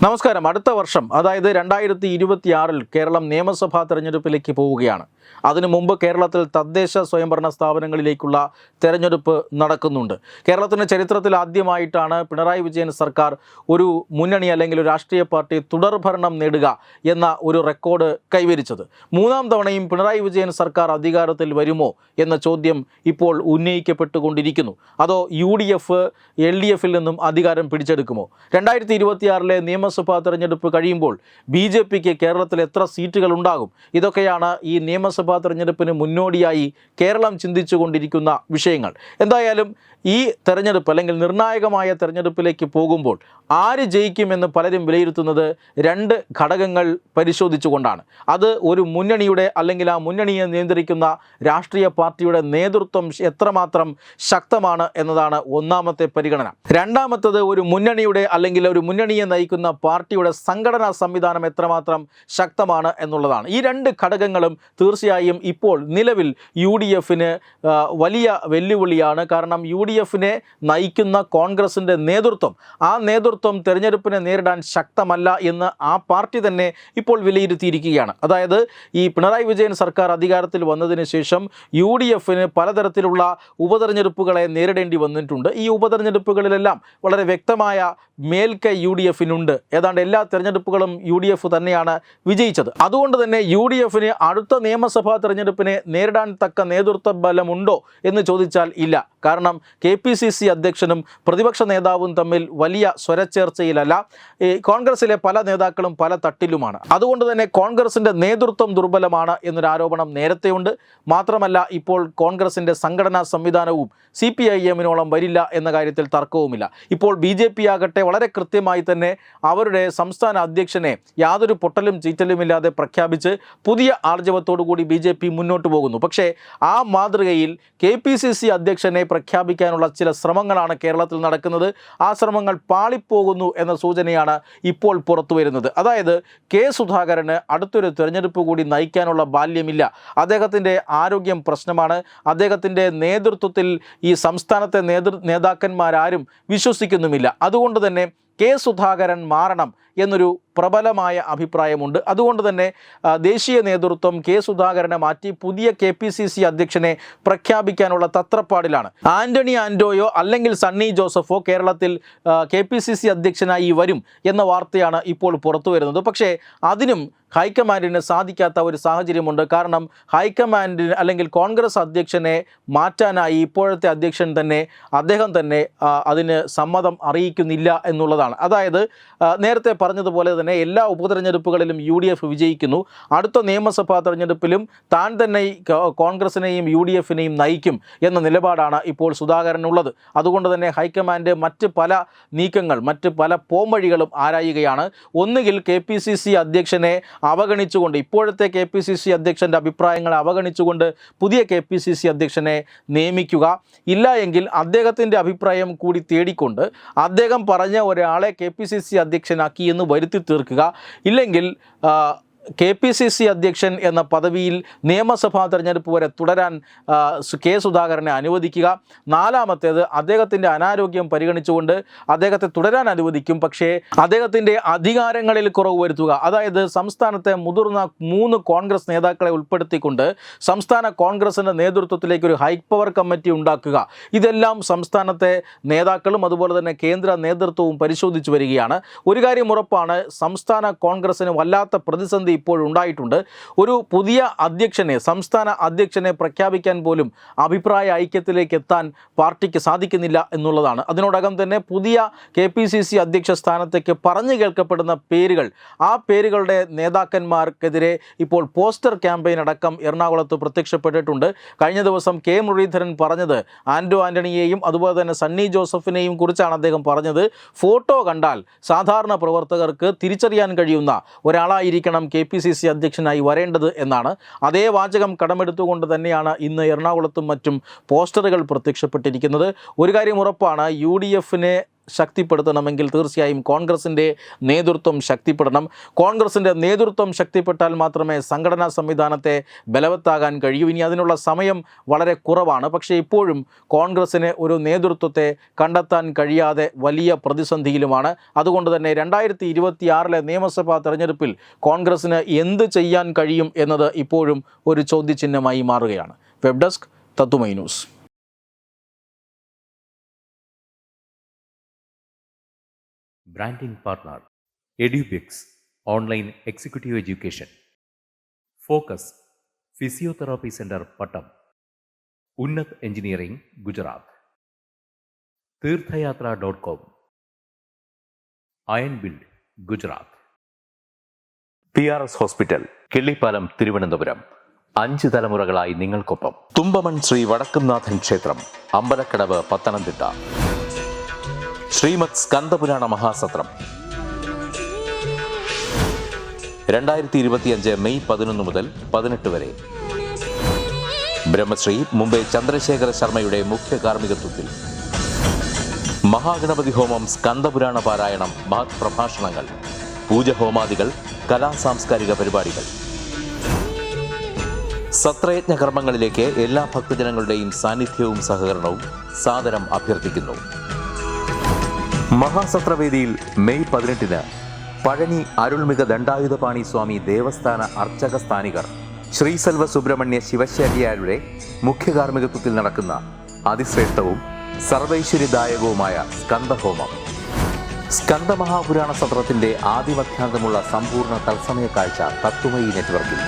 നമസ്കാരം. അടുത്ത വർഷം അതായത് 2026 കേരളം നിയമസഭാ തെരഞ്ഞെടുപ്പിലേക്ക് പോവുകയാണ്. അതിനു മുമ്പ് കേരളത്തിൽ തദ്ദേശ സ്വയംഭരണ സ്ഥാപനങ്ങളിലേക്കുള്ള തെരഞ്ഞെടുപ്പ് നടക്കുന്നുണ്ട്. കേരളത്തിൻ്റെ ചരിത്രത്തിൽ ആദ്യമായിട്ടാണ് പിണറായി വിജയൻ സർക്കാർ ഒരു മുന്നണി അല്ലെങ്കിൽ ഒരു രാഷ്ട്രീയ പാർട്ടി തുടർഭരണം നേടുക എന്ന ഒരു റെക്കോർഡ് കൈവരിച്ചത്. മൂന്നാം തവണയും പിണറായി വിജയൻ സർക്കാർ അധികാരത്തിൽ വരുമോ എന്ന ചോദ്യം ഇപ്പോൾ ഉന്നയിക്കപ്പെട്ടുകൊണ്ടിരിക്കുന്നു. അതോ UDF LDF നിന്നും അധികാരം പിടിച്ചെടുക്കുമോ? 2026 നിയമസഭാ തെരഞ്ഞെടുപ്പ് കഴിയുമ്പോൾ BJPക്ക് കേരളത്തിൽ എത്ര സീറ്റുകൾ ഉണ്ടാകും? ഇതൊക്കെയാണ് ഈ നിയമസഭാ തെരഞ്ഞെടുപ്പിന് മുന്നോടിയായി കേരളം ചിന്തിച്ചു കൊണ്ടിരിക്കുന്ന വിഷയങ്ങൾ. എന്തായാലും ഈ തെരഞ്ഞെടുപ്പ് അല്ലെങ്കിൽ നിർണായകമായ തെരഞ്ഞെടുപ്പിലേക്ക് പോകുമ്പോൾ ആര് ജയിക്കുമെന്ന് പലരും വിലയിരുത്തുന്നത് രണ്ട് ഘടകങ്ങൾ പരിശോധിച്ചുകൊണ്ടാണ്. അത് ഒരു മുന്നണിയുടെ അല്ലെങ്കിൽ ആ മുന്നണിയെ നിയന്ത്രിക്കുന്ന രാഷ്ട്രീയ പാർട്ടിയുടെ നേതൃത്വം എത്രമാത്രം ശക്തമാണ് എന്നതാണ് ഒന്നാമത്തെ പരിഗണന. രണ്ടാമത്തത് ഒരു മുന്നണിയുടെ അല്ലെങ്കിൽ ഒരു മുന്നണിയെ നയിക്കുന്ന പാർട്ടിയുടെ സംഘടനാ സംവിധാനം എത്രമാത്രം ശക്തമാണ് എന്നുള്ളതാണ്. ഈ രണ്ട് ഘടകങ്ങളും തീർച്ചയായും ഇപ്പോൾ നിലവിൽ UDFന് വലിയ വെല്ലുവിളിയാണ്. കാരണം UDFനെ നയിക്കുന്ന കോൺഗ്രസിൻ്റെ നേതൃത്വം ആ നേതൃത്വം തെരഞ്ഞെടുപ്പിനെ നേരിടാൻ ശക്തമല്ല എന്ന് ആ പാർട്ടി തന്നെ ഇപ്പോൾ വിലയിരുത്തിയിരിക്കുകയാണ്. അതായത് ഈ പിണറായി വിജയൻ സർക്കാർ അധികാരത്തിൽ വന്നതിന് ശേഷം UDFന് പലതരത്തിലുള്ള ഉപതെരഞ്ഞെടുപ്പുകളെ നേരിടേണ്ടി വന്നിട്ടുണ്ട്. ഈ ഉപതെരഞ്ഞെടുപ്പുകളിലെല്ലാം വളരെ വ്യക്തമായ മേൽക്കൈ UDFനുണ്ട്. ഏതാണ്ട് എല്ലാ തെരഞ്ഞെടുപ്പുകളും UDF തന്നെയാണ് വിജയിച്ചത്. അതുകൊണ്ട് തന്നെ UDFന് അടുത്ത നിയമസഭാ തെരഞ്ഞെടുപ്പിനെ നേരിടാൻ തക്ക നേതൃത്വ ബലമുണ്ടോ എന്ന് ചോദിച്ചാൽ ഇല്ല. കാരണം KPCC അധ്യക്ഷനും പ്രതിപക്ഷ നേതാവും തമ്മിൽ വലിയ സ്വരച്ചേർച്ചയിലല്ല. കോൺഗ്രസിലെ പല നേതാക്കളും പല തട്ടിലുമാണ്. അതുകൊണ്ട് തന്നെ കോൺഗ്രസിൻ്റെ നേതൃത്വം ദുർബലമാണ് എന്നൊരു ആരോപണം നേരത്തെയുണ്ട്. മാത്രമല്ല ഇപ്പോൾ കോൺഗ്രസിൻ്റെ സംഘടനാ സംവിധാനവും CPIMനോളം വരില്ല എന്ന കാര്യത്തിൽ തർക്കവുമില്ല. ഇപ്പോൾ BJP ആകട്ടെ വളരെ കൃത്യമായി തന്നെ അവരുടെ സംസ്ഥാന അധ്യക്ഷനെ യാതൊരു പൊട്ടലും ചീറ്റലുമില്ലാതെ പ്രഖ്യാപിച്ച് പുതിയ ആർജവത്തോടുകൂടി BJP മുന്നോട്ട് പോകുന്നു. പക്ഷേ ആ മാതൃകയിൽ KPCC അധ്യക്ഷനെ പ്രഖ്യാപിക്കാനുള്ള ചില ശ്രമങ്ങളാണ് കേരളത്തിൽ നടക്കുന്നത്. ആ ശ്രമങ്ങൾ പാളിപ്പോകുന്നു എന്ന സൂചനയാണ് ഇപ്പോൾ പുറത്തു വരുന്നത്. അതായത് സുധാകരന് അടുത്തൊരു തെരഞ്ഞെടുപ്പ് കൂടി നയിക്കാനുള്ള ബാല്യമില്ല. അദ്ദേഹത്തിൻ്റെ ആരോഗ്യം പ്രശ്നമാണ്. അദ്ദേഹത്തിൻ്റെ നേതൃത്വത്തിൽ ഈ സംസ്ഥാനത്തെ നേതാക്കന്മാരാരും വിശ്വസിക്കുന്നുമില്ല. അതുകൊണ്ട് തന്നെ സുധാകരൻ മാറണം എന്നൊരു പ്രബലമായ അഭിപ്രായമുണ്ട്. അതുകൊണ്ട് തന്നെ ദേശീയ നേതൃത്വം സുധാകരനെ മാറ്റി പുതിയ KPCC അധ്യക്ഷനെ പ്രഖ്യാപിക്കാനുള്ള തത്രപ്പാടിലാണ്. ആന്റണി ആന്റോയോ അല്ലെങ്കിൽ സണ്ണി ജോസഫോ കേരളത്തിൽ KPCC അധ്യക്ഷനായി വരും എന്ന വാർത്തയാണ് ഇപ്പോൾ പുറത്തു വരുന്നത്. പക്ഷേ അതിനും ഹൈക്കമാൻഡിന് സാധിക്കാത്ത ഒരു സാഹചര്യമുണ്ട്. കാരണം ഹൈക്കമാൻഡിന് അല്ലെങ്കിൽ കോൺഗ്രസ് അധ്യക്ഷനെ മാറ്റാനായി ഇപ്പോഴത്തെ അധ്യക്ഷൻ തന്നെ അദ്ദേഹം തന്നെ അതിന് സമ്മതം അറിയിക്കുന്നില്ല എന്നുള്ളതാണ്. അതായത് നേരത്തെ പറഞ്ഞതുപോലെ തന്നെ എല്ലാ ഉപതെരഞ്ഞെടുപ്പുകളിലും UDF വിജയിക്കുന്നു. അടുത്ത നിയമസഭാ തെരഞ്ഞെടുപ്പിലും താൻ തന്നെ കോൺഗ്രസിനെയും UDFനെയും നയിക്കും എന്ന നിലപാടാണ് ഇപ്പോൾ സുധാകരനുള്ളത്. അതുകൊണ്ട് തന്നെ ഹൈക്കമാൻഡ് മറ്റ് പല നീക്കങ്ങൾ മറ്റ് പല പോംവഴികളും ആരായുകയാണ്. ഒന്നുകിൽ KPCC അധ്യക്ഷനെ അവഗണിച്ചുകൊണ്ട് ഇപ്പോഴത്തെ KPCC അധ്യക്ഷൻ്റെ അഭിപ്രായങ്ങളെ അവഗണിച്ചുകൊണ്ട് പുതിയ KPCC അധ്യക്ഷനെ നിയമിക്കുക. ഇല്ല എങ്കിൽ അദ്ദേഹത്തിൻ്റെ അഭിപ്രായം കൂടി തേടിക്കൊണ്ട് അദ്ദേഹം പറഞ്ഞ ഒരാളെ KPCC അധ്യക്ഷനാക്കി എന്ന് വരുത്തി തീർക്കുക. ഇല്ലെങ്കിൽ KPCC അധ്യക്ഷൻ എന്ന പദവിയിൽ നിയമസഭാ തെരഞ്ഞെടുപ്പ് വരെ തുടരാൻ സുധാകരനെ അനുവദിക്കുക. നാലാമത്തേത് അദ്ദേഹത്തിൻ്റെ അനാരോഗ്യം പരിഗണിച്ചുകൊണ്ട് അദ്ദേഹത്തെ തുടരാൻ അനുവദിക്കും. പക്ഷേ അദ്ദേഹത്തിൻ്റെ അധികാരങ്ങളിൽ കുറവ് വരുത്തുക. അതായത് സംസ്ഥാനത്തെ മുതിർന്ന 3 കോൺഗ്രസ് നേതാക്കളെ ഉൾപ്പെടുത്തിക്കൊണ്ട് സംസ്ഥാന കോൺഗ്രസിൻ്റെ നേതൃത്വത്തിലേക്ക് ഒരു ഹൈപ്പവർ കമ്മിറ്റി ഉണ്ടാക്കുക. ഇതെല്ലാം സംസ്ഥാനത്തെ നേതാക്കളും അതുപോലെ തന്നെ കേന്ദ്ര നേതൃത്വവും പരിശോധിച്ചു വരികയാണ്. ഒരു കാര്യം ഉറപ്പാണ്, സംസ്ഥാന കോൺഗ്രസിന് വല്ലാത്ത പ്രതിസന്ധി ഇപ്പോഴുണ്ടായിട്ടുണ്ട്. ഒരു പുതിയ അധ്യക്ഷനെ സംസ്ഥാന അധ്യക്ഷനെ പ്രഖ്യാപിക്കാൻ പോലും അഭിപ്രായ ഐക്യത്തിലേക്ക് എത്താൻ പാർട്ടിക്ക് സാധിക്കുന്നില്ല എന്നുള്ളതാണ്. അതിനോടകം തന്നെ പുതിയ KPCC അധ്യക്ഷ സ്ഥാനത്തേക്ക് പറഞ്ഞു കേൾക്കപ്പെടുന്ന പേരുകൾ ആ പേരുകളുടെ നേതാക്കന്മാർക്കെതിരെ ഇപ്പോൾ പോസ്റ്റർ ക്യാമ്പയിൻ അടക്കം എറണാകുളത്ത് പ്രത്യക്ഷപ്പെട്ടിട്ടുണ്ട്. കഴിഞ്ഞ ദിവസം K മുരളീധരൻ പറഞ്ഞത് ആന്റണിയെയും അതുപോലെ തന്നെ സണ്ണി ജോസഫിനെയും കുറിച്ചാണ് അദ്ദേഹം പറഞ്ഞത്. ഫോട്ടോ കണ്ടാൽ സാധാരണ പ്രവർത്തകർക്ക് തിരിച്ചറിയാൻ കഴിയുന്ന ഒരാളായിരിക്കണം KPCC അധ്യക്ഷനായി വരേണ്ടത് എന്നാണ്. അതേ വാചകം കടമെടുത്തുകൊണ്ട് തന്നെയാണ് ഇന്ന് എറണാകുളത്തും മറ്റും പോസ്റ്ററുകൾ പ്രത്യക്ഷപ്പെട്ടിരിക്കുന്നത്. ഒരു കാര്യം ഉറപ്പാണ്, UDFനെ ശക്തിപ്പെടുത്തണമെങ്കിൽ തീർച്ചയായും കോൺഗ്രസിൻ്റെ നേതൃത്വം ശക്തിപ്പെടണം. കോൺഗ്രസിൻ്റെ നേതൃത്വം ശക്തിപ്പെട്ടാൽ മാത്രമേ സംഘടനാ സംവിധാനത്തെ ബലവത്താകാൻ കഴിയൂ. ഇനി അതിനുള്ള സമയം വളരെ കുറവാണ്. പക്ഷേ ഇപ്പോഴും കോൺഗ്രസിന് ഒരു നേതൃത്വത്തെ കണ്ടെത്താൻ കഴിയാതെ വലിയ പ്രതിസന്ധിയിലുമാണ്. അതുകൊണ്ട് തന്നെ 2026 നിയമസഭാ തെരഞ്ഞെടുപ്പിൽ കോൺഗ്രസിന് എന്ത് ചെയ്യാൻ കഴിയും എന്നത് ഇപ്പോഴും ഒരു ചോദ്യചിഹ്നമായി മാറുകയാണ്. വെബ് ഡെസ്ക് തത്തുമൈ news. Branding partner EduBix Online Executive Education. Focus Physiotherapy Center Pattam. Unnat Engineering Gujarat. Tirthayatra.com. Iron Build Gujarat. PRS Hospital Killipalam Thiruvananthapuram. 5 തലമുറകളായി നിങ്ങൾക്കൊപ്പം. തുമ്പമൺ ശ്രീ വടക്കുംനാഥൻ ക്ഷേത്രം അമ്പലക്കടവ് പത്തനംതിട്ട. ശ്രീമദ് സ്കന്ദപുരാണ മഹാസത്രം 2025 മെയ് 11 മുതൽ 18 വരെ. ബ്രഹ്മശ്രീ മുംബൈ ചന്ദ്രശേഖര ശർമ്മയുടെ മുഖ്യ കാർമ്മികത്വത്തിൽ മഹാഗണപതി ഹോമം, സ്കന്ദപുരാണ പാരായണം, മഹത് പ്രഭാഷണങ്ങൾ, പൂജഹോമാദികൾ, കലാസാംസ്കാരിക പരിപാടികൾ. സത്രയജ്ഞ കർമ്മങ്ങളിലേക്ക് എല്ലാ ഭക്തജനങ്ങളുടെയും സാന്നിധ്യവും സഹകരണവും സാദരം അഭ്യർത്ഥിക്കുന്നു. മഹാസത്രവേദിയിൽ മെയ് 18 പഴനി അരുൾമിക ദണ്ഡായുധപാണി സ്വാമി ദേവസ്ഥാന അർച്ചക സ്ഥാനികർ ശ്രീസെൽവ സുബ്രഹ്മണ്യ ശിവശാരിയാരുടെ മുഖ്യ കാർമ്മികത്വത്തിൽ നടക്കുന്ന അതിശ്രേഷ്ഠവും സർവൈശ്വര്യദായകവുമായ സ്കന്ദഹോമം. സ്കന്ദമഹാപുരാണ സത്രത്തിന്റെ ആദിമധ്യാന്തമുള്ള സമ്പൂർണ്ണ തത്സമയ കാഴ്ച തത്വമയി നെറ്റ്വർക്കിൽ.